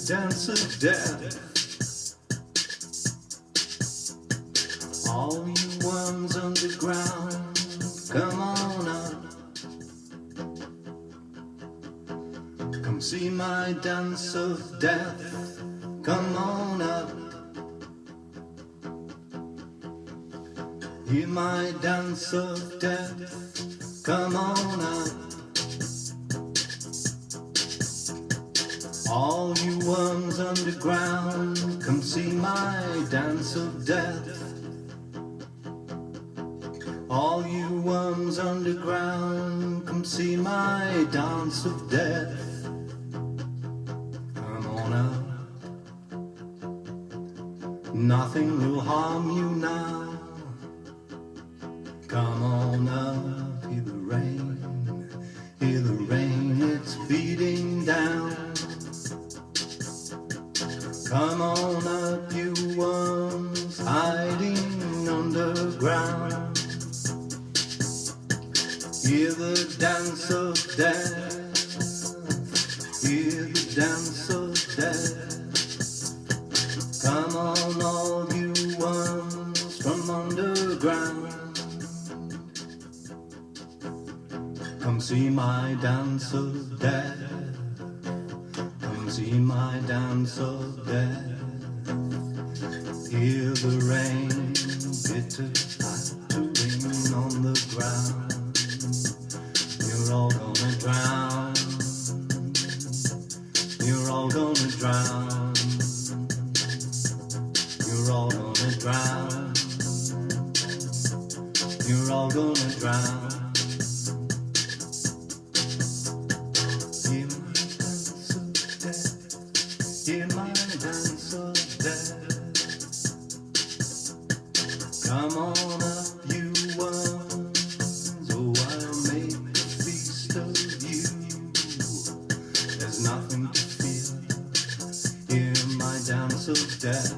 dance of death. All you ones underground, come on up. Come see my dance of death, come on up. Hear my dance of death, come on up. All you worms underground, come see my dance of death. All you worms underground, come see my dance of death. Come on up. Nothing will harm you now. Come on up, hear the rain, it's beating down. Come on up, you worms hiding underground. Hear the dance of death, hear the dance of death. Come on, all you worms from underground. Come see my dance of death. Come see my dance of death. Hear the rain, bitter pattering on the ground. You're all gonna drown. You're all gonna drown. You're all gonna drown. You're all gonna drown. Hear my dance of death. Come on up, you worms. Oh, I'll make a feast of you. There's nothing to fear. Hear my dance of death.